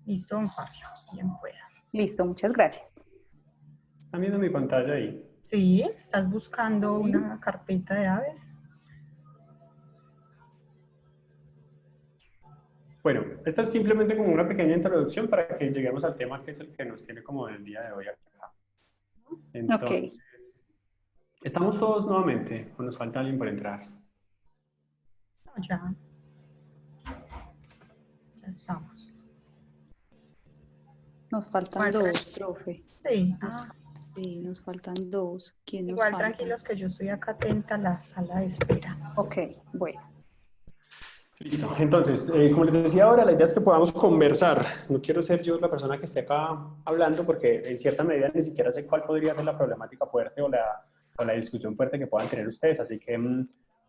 Listo, don Fabio, bien pueda. Listo, muchas gracias. ¿Están viendo mi pantalla ahí? Sí, ¿estás buscando Sí. una carpeta de aves? Bueno, esta es simplemente como una pequeña introducción para que lleguemos al tema que es el que nos tiene como el día de hoy acá. Ok, Entonces, ¿estamos todos nuevamente o nos falta alguien por entrar? No, ya estamos. nos faltan Igual, dos, profe. sí, Sí, nos faltan dos. ¿Quién nos igual falta? tranquilos que yo estoy acá atenta a la sala de espera. Ok, bueno. Listo. Entonces, como les decía ahora, la idea es que podamos conversar. No quiero ser yo la persona que esté acá hablando porque en cierta medida ni siquiera sé cuál podría ser la problemática fuerte o la discusión fuerte que puedan tener ustedes. Así que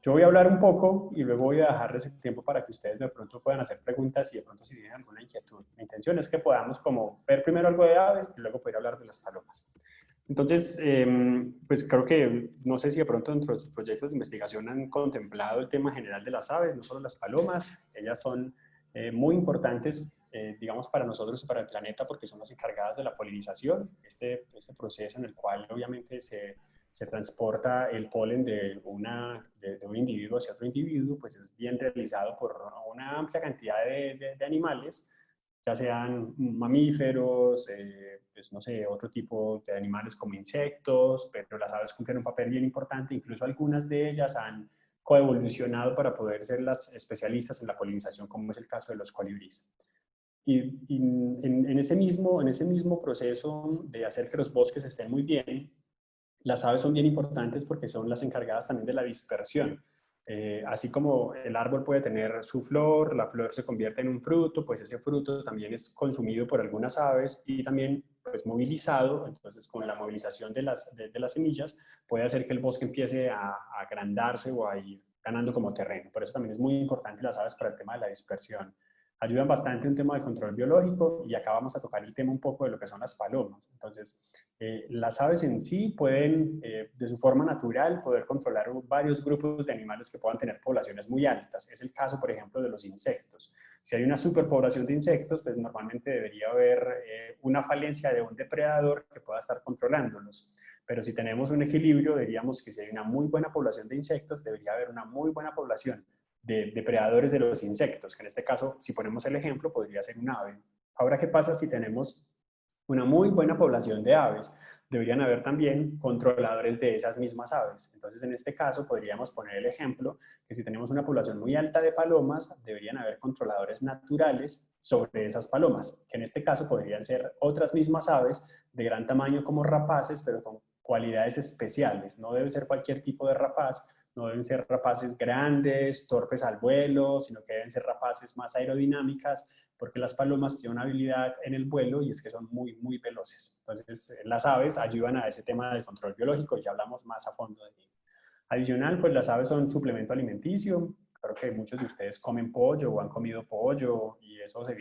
yo voy a hablar un poco y luego voy a dejarles el tiempo para que ustedes de pronto puedan hacer preguntas y de pronto si tienen alguna inquietud. Mi intención es que podamos como ver primero algo de aves y luego poder hablar de las palomas. Entonces, pues creo que no sé si de pronto dentro de sus proyectos de investigación han contemplado el tema general de las aves, no solo las palomas. Ellas son muy importantes, digamos, para nosotros y para el planeta porque son las encargadas de la polinización, este proceso en el cual obviamente se transporta el polen de un individuo hacia otro individuo, pues es bien realizado por una amplia cantidad de animales, ya sean mamíferos, pues no sé, otro tipo de animales como insectos, pero las aves cumplen un papel bien importante, incluso algunas de ellas han coevolucionado para poder ser las especialistas en la polinización, como es el caso de los colibríes. Y en ese mismo proceso de hacer que los bosques estén muy bien, las aves son bien importantes porque son las encargadas también de la dispersión. Así como el árbol puede tener su flor, la flor se convierte en un fruto, pues ese fruto también es consumido por algunas aves y también pues movilizado, entonces con la movilización de las semillas puede hacer que el bosque empiece a agrandarse o a ir ganando como terreno. Por eso también es muy importante las aves para el tema de la dispersión. Ayudan bastante en un tema de control biológico y acá vamos a tocar el tema un poco de lo que son las palomas. Entonces, las aves en sí pueden, de su forma natural, poder controlar varios grupos de animales que puedan tener poblaciones muy altas. Es el caso, por ejemplo, de los insectos. Si hay una superpoblación de insectos, pues normalmente debería haber una falencia de un depredador que pueda estar controlándolos. Pero si tenemos un equilibrio, diríamos que si hay una muy buena población de insectos, debería haber una muy buena población de depredadores de los insectos, que en este caso, si ponemos el ejemplo, podría ser un ave. Ahora, ¿qué pasa si tenemos una muy buena población de aves? Deberían haber también controladores de esas mismas aves. Entonces, en este caso, podríamos poner el ejemplo que si tenemos una población muy alta de palomas, deberían haber controladores naturales sobre esas palomas, que en este caso podrían ser otras mismas aves de gran tamaño como rapaces, pero con cualidades especiales. No debe ser cualquier tipo de rapaz, no deben ser rapaces grandes, torpes al vuelo, sino que deben ser rapaces más aerodinámicas, porque las palomas tienen una habilidad en el vuelo y es que son muy, muy veloces. Entonces, las aves ayudan a ese tema del control biológico y ya hablamos más a fondo de ello. Adicional, pues las aves son suplemento alimenticio. Creo que muchos de ustedes comen pollo o han comido pollo y eso se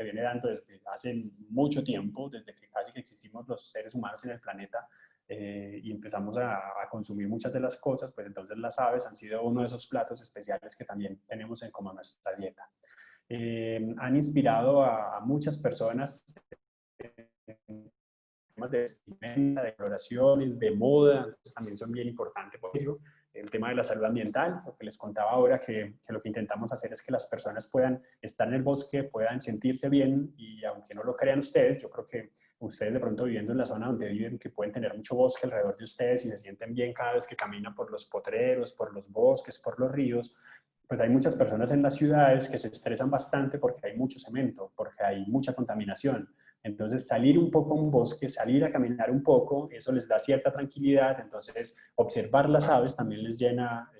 viene dando desde hace mucho tiempo, desde que casi que existimos los seres humanos en el planeta y empezamos a consumir muchas de las cosas, pues entonces las aves han sido uno de esos platos especiales que también tenemos en como nuestra dieta. Han inspirado a muchas personas en temas de vestimenta, de exploraciones, de moda, entonces también son bien importantes por ello. El tema de la salud ambiental, lo que les contaba ahora, que lo que intentamos hacer es que las personas puedan estar en el bosque, puedan sentirse bien y aunque no lo crean ustedes, yo creo que ustedes de pronto viviendo en la zona donde viven, que pueden tener mucho bosque alrededor de ustedes y se sienten bien cada vez que caminan por los potreros, por los bosques, por los ríos, pues hay muchas personas en las ciudades que se estresan bastante porque hay mucho cemento, porque hay mucha contaminación. Entonces, salir un poco a un bosque, salir a caminar un poco, eso les da cierta tranquilidad. Entonces, observar las aves también les llena,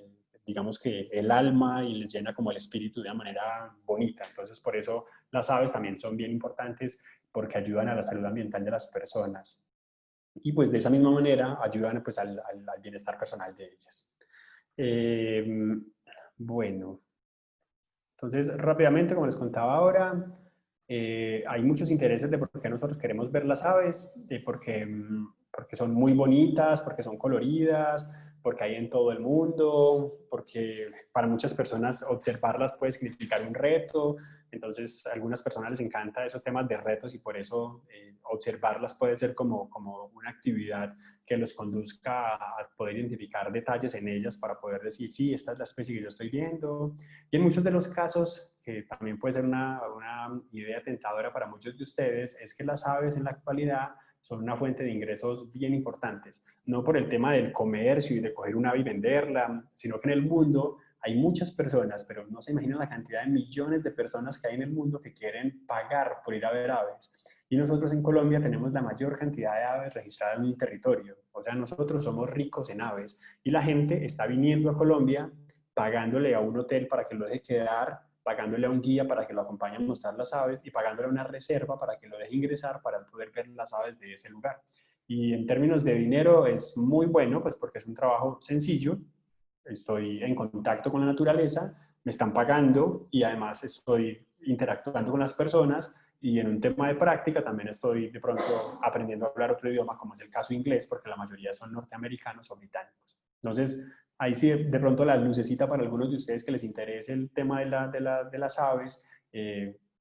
digamos que el alma y les llena como el espíritu de una manera bonita. Entonces, por eso las aves también son bien importantes porque ayudan a la salud ambiental de las personas. Y pues de esa misma manera ayudan pues al bienestar personal de ellas. Eh, bueno, entonces rápidamente, como les contaba ahora, hay muchos intereses de por qué nosotros queremos ver las aves, porque son muy bonitas, porque son coloridas, porque hay en todo el mundo, porque para muchas personas observarlas puede significar un reto. Entonces, a algunas personas les encanta esos temas de retos y por eso observarlas puede ser como una actividad que los conduzca a poder identificar detalles en ellas para poder decir, sí, esta es la especie que yo estoy viendo. Y en muchos de los casos, que también puede ser una idea tentadora para muchos de ustedes, es que las aves en la actualidad son una fuente de ingresos bien importantes. No por el tema del comercio y de coger una ave y venderla, sino que en el mundo hay muchas personas, pero no se imaginan la cantidad de millones de personas que hay en el mundo que quieren pagar por ir a ver aves. Y nosotros en Colombia tenemos la mayor cantidad de aves registradas en un territorio. O sea, nosotros somos ricos en aves y la gente está viniendo a Colombia pagándole a un hotel para que lo deje quedar, pagándole a un guía para que lo acompañe a mostrar las aves y pagándole a una reserva para que lo deje ingresar para poder ver las aves de ese lugar. Y en términos de dinero es muy bueno, pues porque es un trabajo sencillo, estoy en contacto con la naturaleza, me están pagando y además estoy interactuando con las personas y en un tema de práctica también estoy de pronto aprendiendo a hablar otro idioma, como es el caso inglés, porque la mayoría son norteamericanos o británicos. Entonces, ahí sí de pronto la lucecita para algunos de ustedes que les interese el tema de las aves,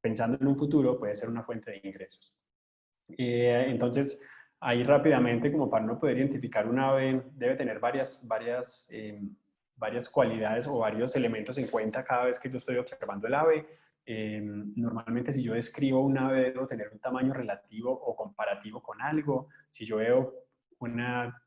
pensando en un futuro, puede ser una fuente de ingresos. Entonces, ahí rápidamente, como para no poder identificar un ave, debe tener varias cualidades o varios elementos en cuenta cada vez que yo estoy observando el ave. Normalmente si yo describo un ave debo tener un tamaño relativo o comparativo con algo. Si yo veo una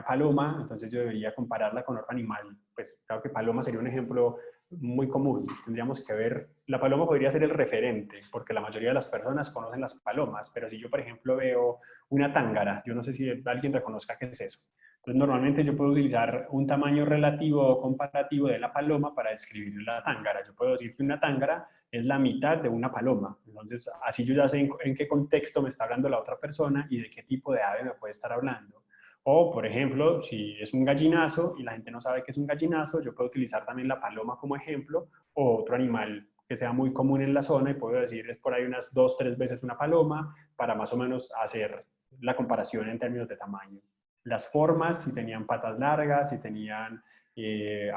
paloma, entonces yo debería compararla con otro animal. Pues claro que paloma sería un ejemplo muy común. Tendríamos que ver, la paloma podría ser el referente, porque la mayoría de las personas conocen las palomas, pero si yo, por ejemplo, veo una tángara, yo no sé si alguien reconozca qué es eso. Entonces, normalmente yo puedo utilizar un tamaño relativo o comparativo de la paloma para describir la tángara. Yo puedo decir que una tángara es la mitad de una paloma. Entonces, así yo ya sé en qué contexto me está hablando la otra persona y de qué tipo de ave me puede estar hablando. O, por ejemplo, si es un gallinazo y la gente no sabe qué es un gallinazo, yo puedo utilizar también la paloma como ejemplo o otro animal que sea muy común en la zona y puedo decir es por ahí unas 2 o 3 veces una paloma para más o menos hacer la comparación en términos de tamaño. Las formas, si tenían patas largas, si tenían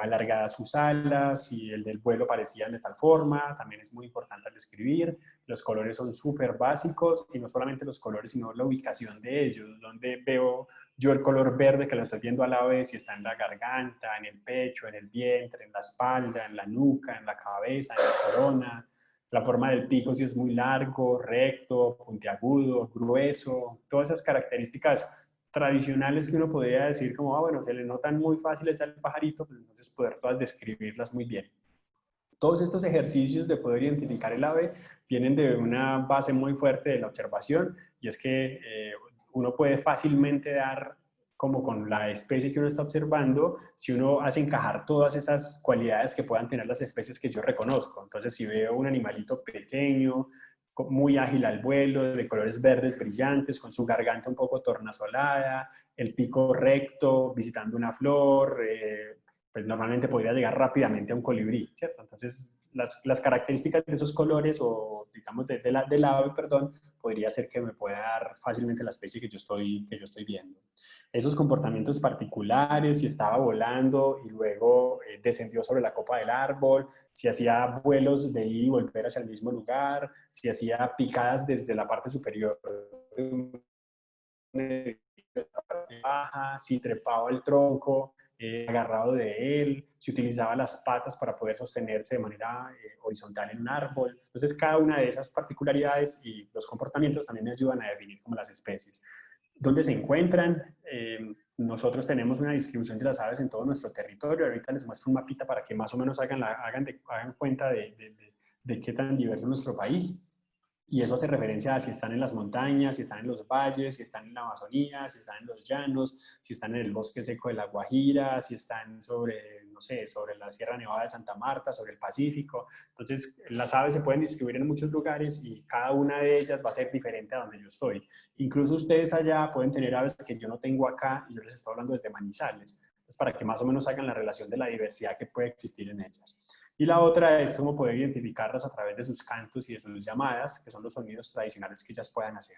alargadas sus alas, si el del vuelo parecían de tal forma, también es muy importante al describir. Los colores son súper básicos y no solamente los colores, sino la ubicación de ellos, donde veo yo el color verde que lo estoy viendo al ave, si está en la garganta, en el pecho, en el vientre, en la espalda, en la nuca, en la cabeza, en la corona. La forma del pico, si es muy largo, recto, puntiagudo, grueso, todas esas características tradicionales que uno podría decir como, bueno, se le notan muy fáciles al pajarito, pues entonces poder todas describirlas muy bien. Todos estos ejercicios de poder identificar el ave vienen de una base muy fuerte de la observación y es que uno puede fácilmente dar como con la especie que uno está observando, si uno hace encajar todas esas cualidades que puedan tener las especies que yo reconozco. Entonces, si veo un animalito pequeño, muy ágil al vuelo, de colores verdes brillantes, con su garganta un poco tornasolada, el pico recto, visitando una flor, pues normalmente podría llegar rápidamente a un colibrí, ¿cierto? Entonces, las características de esos colores o, digamos, del ave, perdón, podría ser que me pueda dar fácilmente la especie que yo estoy viendo. Esos comportamientos particulares, si estaba volando y luego descendió sobre la copa del árbol, si hacía vuelos de ir y volver hacia el mismo lugar, si hacía picadas desde la parte superior de la parte baja, si trepaba el tronco, agarrado de él, si utilizaba las patas para poder sostenerse de manera horizontal en un árbol. Entonces, cada una de esas particularidades y los comportamientos también me ayudan a definir como las especies. ¿Dónde se encuentran? Nosotros tenemos una distribución de las aves en todo nuestro territorio. Ahorita les muestro un mapita para que más o menos hagan cuenta de qué tan diverso es nuestro país. Y eso hace referencia a si están en las montañas, si están en los valles, si están en la Amazonía, si están en los llanos, si están en el bosque seco de La Guajira, si están sobre, no sé, sobre la Sierra Nevada de Santa Marta, sobre el Pacífico. Entonces, las aves se pueden distribuir en muchos lugares y cada una de ellas va a ser diferente a donde yo estoy. Incluso ustedes allá pueden tener aves que yo no tengo acá y yo les estoy hablando desde Manizales. Entonces, para que más o menos hagan la relación de la diversidad que puede existir en ellas. Y la otra es cómo poder identificarlas a través de sus cantos y de sus llamadas, que son los sonidos tradicionales que ellas puedan hacer.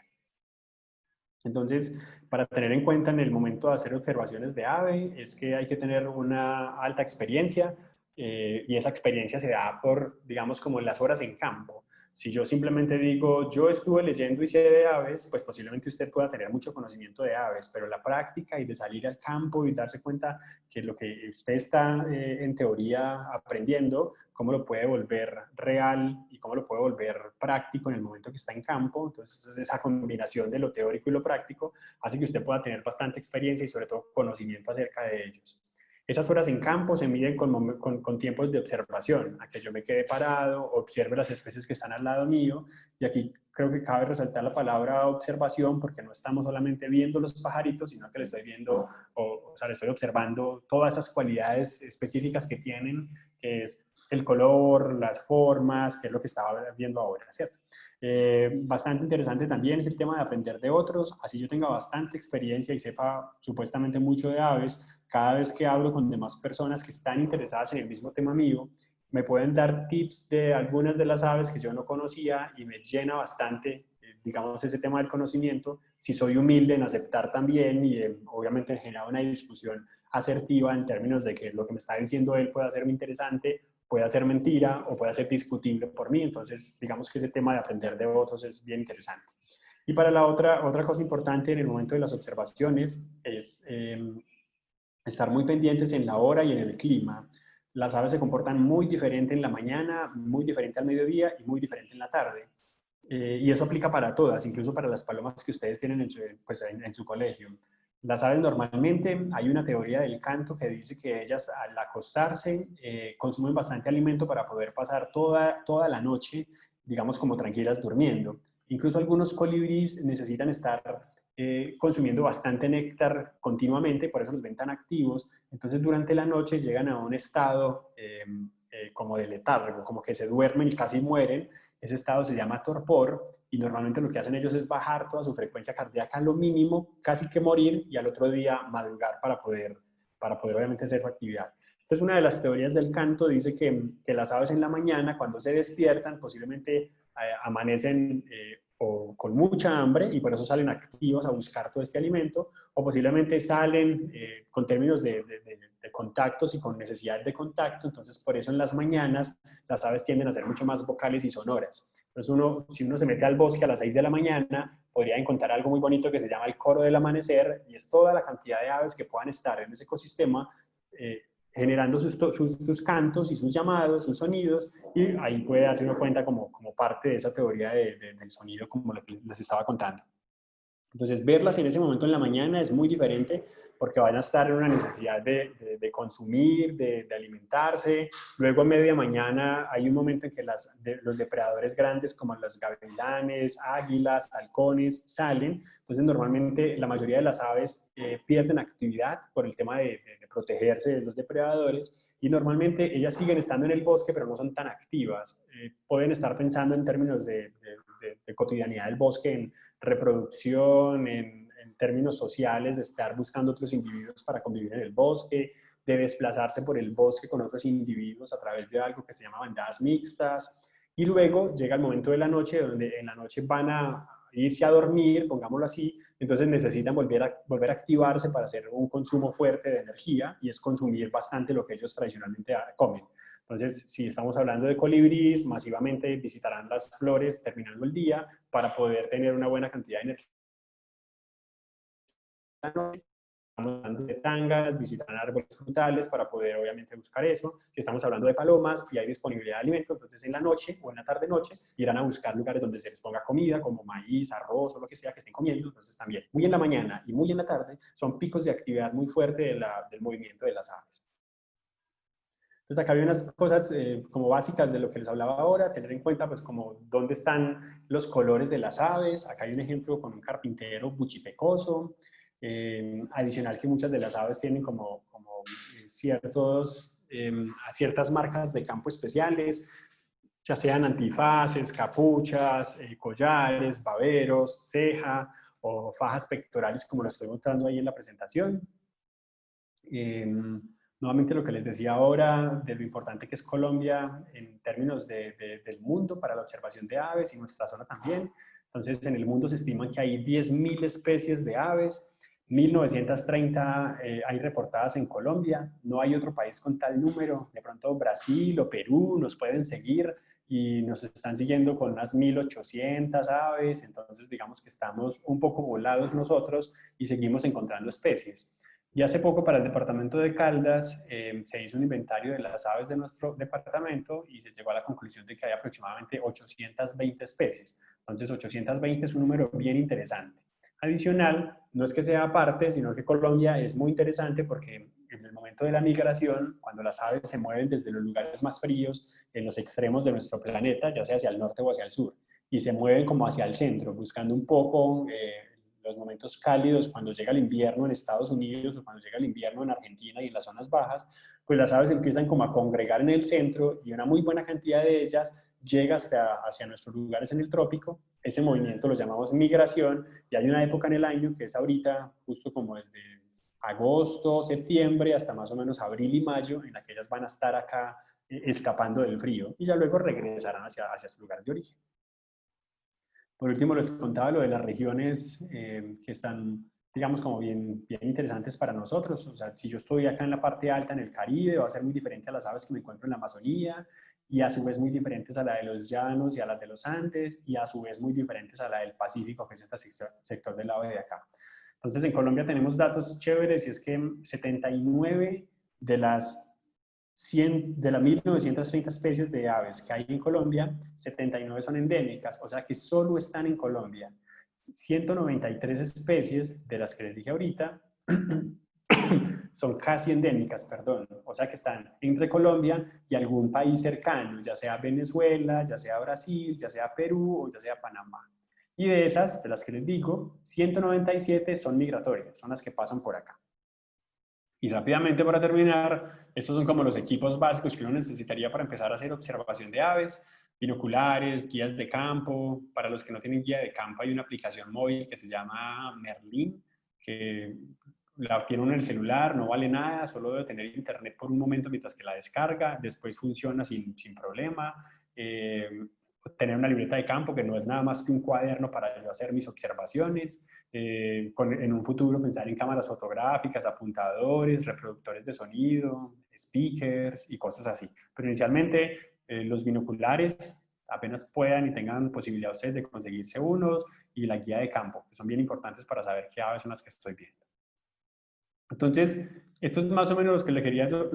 Entonces, para tener en cuenta en el momento de hacer observaciones de ave, es que hay que tener una alta experiencia y esa experiencia se da por, digamos, como las horas en campo. Si yo simplemente digo, yo estuve leyendo y sé de aves, pues posiblemente usted pueda tener mucho conocimiento de aves, pero la práctica y de salir al campo y darse cuenta que lo que usted está en teoría aprendiendo, cómo lo puede volver real y cómo lo puede volver práctico en el momento que está en campo. Entonces, esa combinación de lo teórico y lo práctico hace que usted pueda tener bastante experiencia y sobre todo conocimiento acerca de ellos. Esas horas en campo se miden con tiempos de observación, a que yo me quede parado, observe las especies que están al lado mío, y aquí creo que cabe resaltar la palabra observación, porque no estamos solamente viendo los pajaritos, sino que le estoy viendo, o sea, le estoy observando todas esas cualidades específicas que tienen, que es el color, las formas, que es lo que estaba viendo ahora, ¿cierto? Bastante interesante también es el tema de aprender de otros, así yo tenga bastante experiencia y sepa supuestamente mucho de aves, cada vez que hablo con demás personas que están interesadas en el mismo tema mío, me pueden dar tips de algunas de las aves que yo no conocía y me llena bastante, digamos, ese tema del conocimiento, si soy humilde en aceptar también y obviamente en generar una discusión asertiva en términos de que lo que me está diciendo él puede hacerme interesante, puede ser mentira o puede ser discutible por mí. Entonces, digamos que ese tema de aprender de otros es bien interesante. Y para la otra cosa importante en el momento de las observaciones es estar muy pendientes en la hora y en el clima. Las aves se comportan muy diferente en la mañana, muy diferente al mediodía y muy diferente en la tarde. Y eso aplica para todas, incluso para las palomas que ustedes tienen en su colegio. Las aves normalmente, hay una teoría del canto que dice que ellas al acostarse consumen bastante alimento para poder pasar toda la noche, digamos, como tranquilas durmiendo. Incluso algunos colibríes necesitan estar consumiendo bastante néctar continuamente, por eso los ven tan activos. Entonces durante la noche llegan a un estado como de letargo, como que se duermen y casi mueren. Ese estado se llama torpor y normalmente lo que hacen ellos es bajar toda su frecuencia cardíaca a lo mínimo, casi que morir, y al otro día madrugar para poder obviamente hacer su actividad. Entonces, una de las teorías del canto dice que las aves en la mañana, cuando se despiertan, posiblemente amanecen o con mucha hambre y por eso salen activos a buscar todo este alimento, o posiblemente salen con términos de contactos y con necesidad de contacto. Entonces, por eso en las mañanas las aves tienden a ser mucho más vocales y sonoras. Entonces, si uno se mete al bosque a las 6 de la mañana, podría encontrar algo muy bonito que se llama el coro del amanecer, y es toda la cantidad de aves que puedan estar en ese ecosistema generando sus cantos y sus llamados, sus sonidos, y ahí puede darse uno cuenta como parte de esa teoría del sonido, como les estaba contando. Entonces, verlas en ese momento en la mañana es muy diferente porque van a estar en una necesidad de consumir, de alimentarse. Luego, a media mañana, hay un momento en que los depredadores grandes como los gavilanes, águilas, halcones salen. Entonces, normalmente la mayoría de las aves pierden actividad por el tema de protegerse de los depredadores. Y normalmente ellas siguen estando en el bosque, pero no son tan activas. Pueden estar pensando en términos de cotidianidad del bosque, en reproducción, en términos sociales, de estar buscando otros individuos para convivir en el bosque, de desplazarse por el bosque con otros individuos a través de algo que se llama bandadas mixtas. Y luego llega el momento de la noche, donde en la noche van a irse a dormir, pongámoslo así, entonces necesitan volver a activarse para hacer un consumo fuerte de energía, y es consumir bastante lo que ellos tradicionalmente comen. Entonces, si estamos hablando de colibríes, masivamente visitarán las flores terminando el día para poder tener una buena cantidad de energía. Estamos hablando de tangas, visitarán árboles frutales para poder obviamente buscar eso. Si estamos hablando de palomas y hay disponibilidad de alimento, entonces en la noche o en la tarde-noche irán a buscar lugares donde se les ponga comida, como maíz, arroz o lo que sea que estén comiendo. Entonces también, muy en la mañana y muy en la tarde, son picos de actividad muy fuerte del movimiento de las aves. Entonces acá hay unas cosas como básicas de lo que les hablaba ahora, tener en cuenta pues como dónde están los colores de las aves. Acá hay un ejemplo con un carpintero buchipecoso. Adicional que muchas de las aves tienen como ciertas marcas de campo especiales, ya sean antifaces, capuchas, collares, baberos, ceja o fajas pectorales, como lo estoy mostrando ahí en la presentación. Nuevamente lo que les decía ahora de lo importante que es Colombia en términos del mundo para la observación de aves, y nuestra zona también. Entonces, en el mundo se estiman que hay 10.000 especies de aves, 1.930 hay reportadas en Colombia. No hay otro país con tal número. De pronto Brasil o Perú nos pueden seguir y nos están siguiendo con unas 1.800 aves, entonces digamos que estamos un poco volados nosotros y seguimos encontrando especies. Y hace poco para el departamento de Caldas se hizo un inventario de las aves de nuestro departamento y se llegó a la conclusión de que hay aproximadamente 820 especies. Entonces 820 es un número bien interesante. Adicional, no es que sea aparte, sino que Colombia es muy interesante porque en el momento de la migración, cuando las aves se mueven desde los lugares más fríos, en los extremos de nuestro planeta, ya sea hacia el norte o hacia el sur, y se mueven como hacia el centro, buscando un poco los momentos cálidos, cuando llega el invierno en Estados Unidos o cuando llega el invierno en Argentina y en las zonas bajas, pues las aves empiezan como a congregar en el centro y una muy buena cantidad de ellas llega hacia nuestros lugares en el trópico. Ese movimiento lo llamamos migración y hay una época en el año que es ahorita, justo como desde agosto, septiembre, hasta más o menos abril y mayo, en la que ellas van a estar acá escapando del frío y ya luego regresarán hacia su lugar de origen. Por último, les contaba lo de las regiones que están, digamos, como bien interesantes para nosotros. O sea, si yo estoy acá en la parte alta, en el Caribe, va a ser muy diferente a las aves que me encuentro en la Amazonía y a su vez muy diferentes a la de los llanos y a las de los Andes y a su vez muy diferentes a la del Pacífico, que es este sector del ave de acá. Entonces, en Colombia tenemos datos chéveres y es que 79 de las 1.930 especies de aves que hay en Colombia, 79 son endémicas, o sea que solo están en Colombia. 193 especies de las que les dije ahorita son casi endémicas, perdón, o sea que están entre Colombia y algún país cercano, ya sea Venezuela, ya sea Brasil, ya sea Perú o ya sea Panamá. Y de esas, de las que les digo, 197 son migratorias, son las que pasan por acá. Y rápidamente para terminar, estos son como los equipos básicos que uno necesitaría para empezar a hacer observación de aves, binoculares, guías de campo. Para los que no tienen guía de campo hay una aplicación móvil que se llama Merlin, que la tiene uno en el celular, no vale nada, solo debe tener internet por un momento mientras que la descarga, después funciona sin problema. Tener una libreta de campo que no es nada más que un cuaderno para yo hacer mis observaciones, en un futuro pensar en cámaras fotográficas, apuntadores, reproductores de sonido, speakers y cosas así. Pero inicialmente los binoculares, apenas puedan y tengan posibilidad ustedes de conseguirse unos, y la guía de campo, que son bien importantes para saber qué aves son las que estoy viendo. Entonces, esto es más o menos lo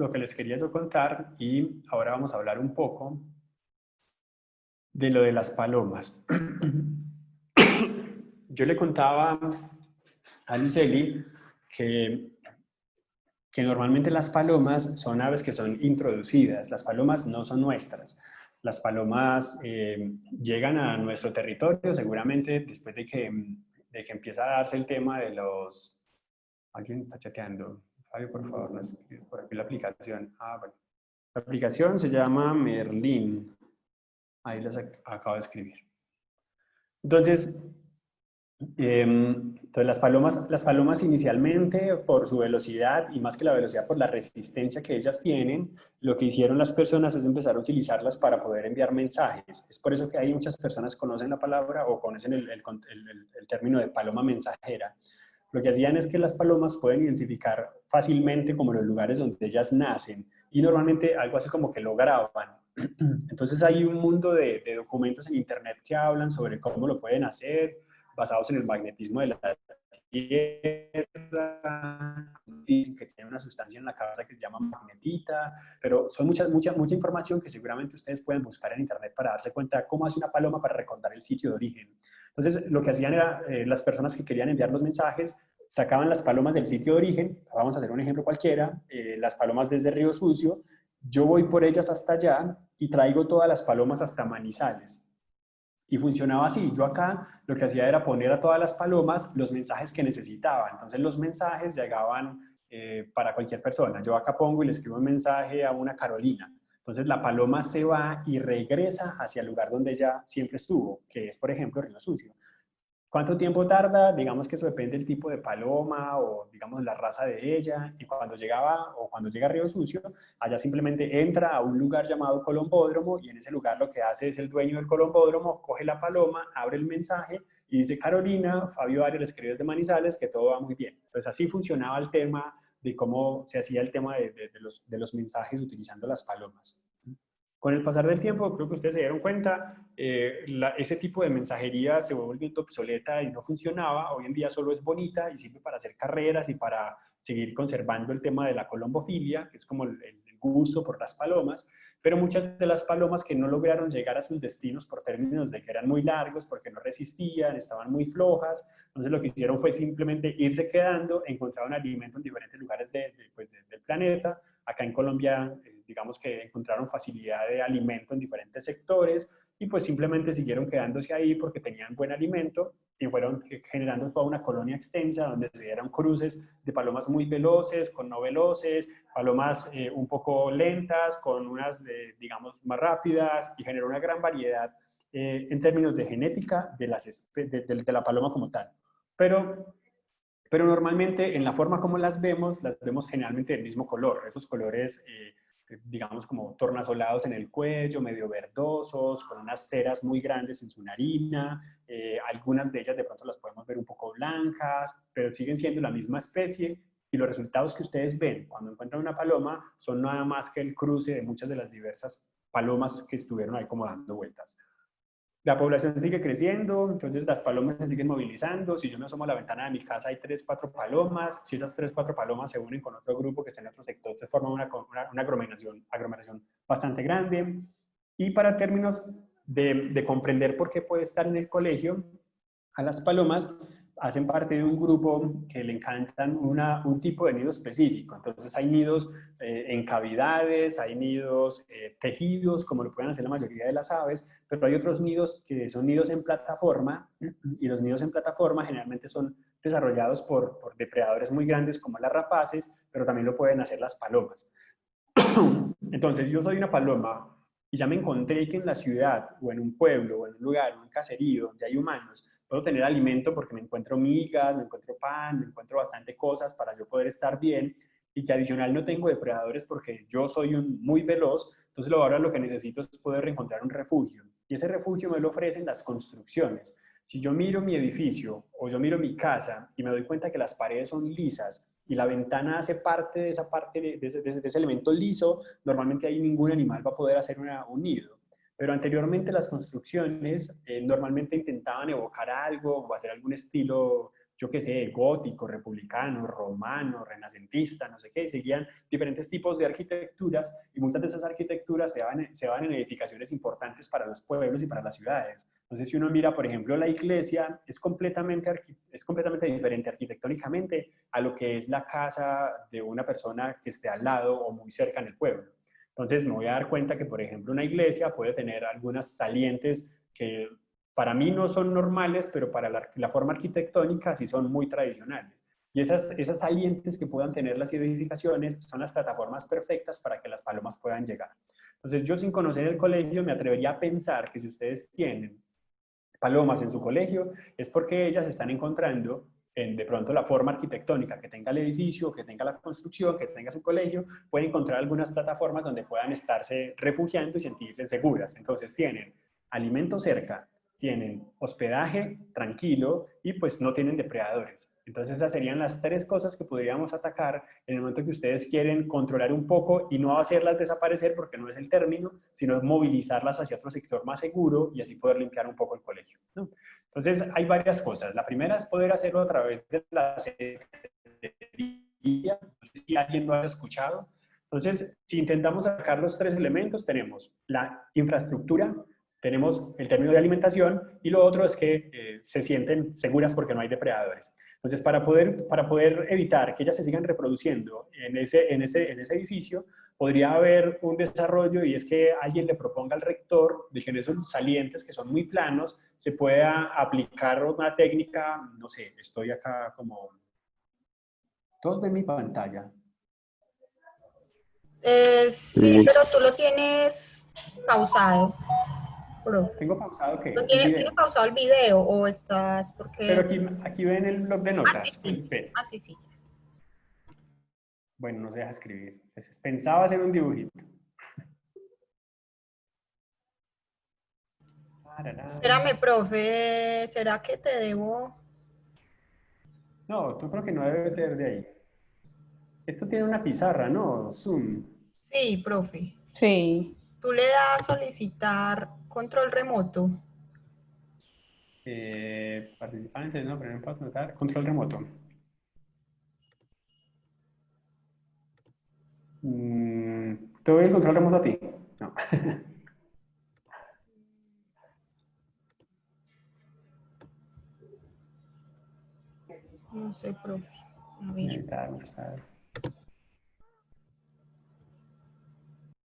que les quería yo contar, y ahora vamos a hablar un poco de lo de las palomas. Yo le contaba a Luceli que normalmente las palomas son aves que son introducidas. Las palomas no son nuestras. Las palomas llegan a nuestro territorio seguramente después de que empieza a darse el tema de los... ¿Alguien está chateando? Fabio, por favor, no escribe por aquí la aplicación. Ah, bueno. La aplicación se llama Merlin. Ahí les acabo de escribir. Entonces, las palomas inicialmente, por su velocidad y más que la velocidad, por la resistencia que ellas tienen, lo que hicieron las personas es empezar a utilizarlas para poder enviar mensajes. Es por eso que hay muchas personas que conocen la palabra o conocen el término de paloma mensajera. Lo que hacían es que las palomas pueden identificar fácilmente como los lugares donde ellas nacen y normalmente algo así como que lo graban. Entonces hay un mundo de documentos en internet que hablan sobre cómo lo pueden hacer, basados en el magnetismo de la Tierra, dicen que tiene una sustancia en la cabeza que se llama magnetita, pero son mucha información que seguramente ustedes pueden buscar en internet para darse cuenta de cómo hace una paloma para recordar el sitio de origen. Entonces, lo que hacían era, las personas que querían enviar los mensajes, sacaban las palomas del sitio de origen, vamos a hacer un ejemplo cualquiera, las palomas desde Río Sucio, yo voy por ellas hasta allá y traigo todas las palomas hasta Manizales. Y funcionaba así. Yo acá lo que hacía era poner a todas las palomas los mensajes que necesitaba. Entonces los mensajes llegaban para cualquier persona. Yo acá pongo y le escribo un mensaje a una Carolina. Entonces la paloma se va y regresa hacia el lugar donde ella siempre estuvo, que es, por ejemplo, Río Sucio. ¿Cuánto tiempo tarda? Digamos que eso depende del tipo de paloma o, digamos, la raza de ella. Y cuando llega a Río Sucio, allá simplemente entra a un lugar llamado colombódromo y en ese lugar lo que hace es el dueño del colombódromo, coge la paloma, abre el mensaje y dice: Carolina, Fabio Arias le escribe desde Manizales que todo va muy bien. Entonces así funcionaba el tema de cómo se hacía el tema de los mensajes utilizando las palomas. Con el pasar del tiempo, creo que ustedes se dieron cuenta, ese tipo de mensajería se fue volviendo obsoleta y no funcionaba. Hoy en día solo es bonita y sirve para hacer carreras y para seguir conservando el tema de la colombofilia, que es como el gusto por las palomas, pero muchas de las palomas que no lograron llegar a sus destinos por términos de que eran muy largos, porque no resistían, estaban muy flojas, entonces lo que hicieron fue simplemente irse quedando, encontraron alimento en diferentes lugares del planeta. Acá en Colombia, digamos que encontraron facilidad de alimento en diferentes sectores y pues simplemente siguieron quedándose ahí porque tenían buen alimento y fueron generando toda una colonia extensa donde se dieron cruces de palomas muy veloces, con no veloces, palomas un poco lentas, con unas, digamos, más rápidas, y generó una gran variedad en términos de genética de la paloma como tal. Pero normalmente en la forma como las vemos generalmente del mismo color, esos colores, digamos, como tornasolados en el cuello, medio verdosos, con unas ceras muy grandes en su narina, algunas de ellas de pronto las podemos ver un poco blancas, pero siguen siendo la misma especie, y los resultados que ustedes ven cuando encuentran una paloma son nada más que el cruce de muchas de las diversas palomas que estuvieron ahí como dando vueltas. La población sigue creciendo, entonces las palomas se siguen movilizando. Si yo me asomo a la ventana de mi casa hay 3, 4 palomas. Si esas 3, 4 palomas se unen con otro grupo que está en otro sector, se forma una aglomeración bastante grande. Y para términos de comprender por qué puede estar en el colegio, a las palomas hacen parte de un grupo que le encantan un tipo de nido específico. Entonces hay nidos en cavidades, hay nidos tejidos, como lo pueden hacer la mayoría de las aves, pero hay otros nidos que son nidos en plataforma, y los nidos en plataforma generalmente son desarrollados por depredadores muy grandes como las rapaces, pero también lo pueden hacer las palomas. Entonces yo soy una paloma y ya me encontré que en la ciudad o en un pueblo o en un lugar, en un caserío donde hay humanos, puedo tener alimento porque me encuentro migas, me encuentro pan, me encuentro bastante cosas para yo poder estar bien, y que adicional no tengo depredadores porque yo soy muy veloz. Entonces ahora lo que necesito es poder encontrar un refugio, y ese refugio me lo ofrecen las construcciones. Si yo miro mi edificio o yo miro mi casa y me doy cuenta que las paredes son lisas y la ventana hace parte de esa parte de ese elemento liso, normalmente ahí ningún animal va a poder hacer un nido. Pero anteriormente las construcciones normalmente intentaban evocar algo o hacer algún estilo, yo qué sé, gótico, republicano, romano, renacentista, no sé qué, seguían diferentes tipos de arquitecturas, y muchas de esas arquitecturas se van en edificaciones importantes para los pueblos y para las ciudades. Entonces, si uno mira, por ejemplo, la iglesia, es completamente diferente arquitectónicamente a lo que es la casa de una persona que esté al lado o muy cerca en el pueblo. Entonces me voy a dar cuenta que, por ejemplo, una iglesia puede tener algunas salientes que para mí no son normales, pero para la forma arquitectónica sí son muy tradicionales. Y esas salientes que puedan tener las edificaciones son las plataformas perfectas para que las palomas puedan llegar. Entonces yo, sin conocer el colegio, me atrevería a pensar que si ustedes tienen palomas en su colegio, es porque ellas están encontrando en de pronto la forma arquitectónica que tenga el edificio, que tenga la construcción, que tenga su colegio, pueden encontrar algunas plataformas donde puedan estarse refugiando y sentirse seguras. Entonces tienen alimento cerca, tienen hospedaje tranquilo y pues no tienen depredadores. Entonces esas serían las 3 cosas que podríamos atacar en el momento que ustedes quieren controlar un poco y no hacerlas desaparecer, porque no es el término, sino movilizarlas hacia otro sector más seguro y así poder limpiar un poco el colegio, ¿no? Entonces hay varias cosas. La primera es poder hacerlo a través de la secretaría, no sé si alguien lo ha escuchado. Entonces, si intentamos sacar los 3 elementos, tenemos la infraestructura, tenemos el término de alimentación, y lo otro es que se sienten seguras porque no hay depredadores. Entonces, para poder evitar que ellas se sigan reproduciendo en ese edificio, podría haber un desarrollo, y es que alguien le proponga al rector de que en esos salientes que son muy planos se pueda aplicar una técnica, no sé, estoy acá como... Todos ven mi pantalla. Sí, pero tú lo tienes pausado, bro. ¿Tengo pausado qué? ¿Lo El tiene video. pausado el video o estás Pero porque... aquí ven el blog de notas. Sí, Pues, ven. sí, sí. Bueno, no se deja escribir. Entonces, pensaba hacer un dibujito. Espérame, profe, ¿será que te debo? No, tú creo que no debe ser de ahí. Esto tiene una pizarra, ¿no? Zoom. Sí, profe. Sí. Tú le das solicitar control remoto. Participantes, no, primer paso, notar, control remoto. ¿Te doy el control remoto a ti? No. No sé, profe. A ver. Editar, mostrar.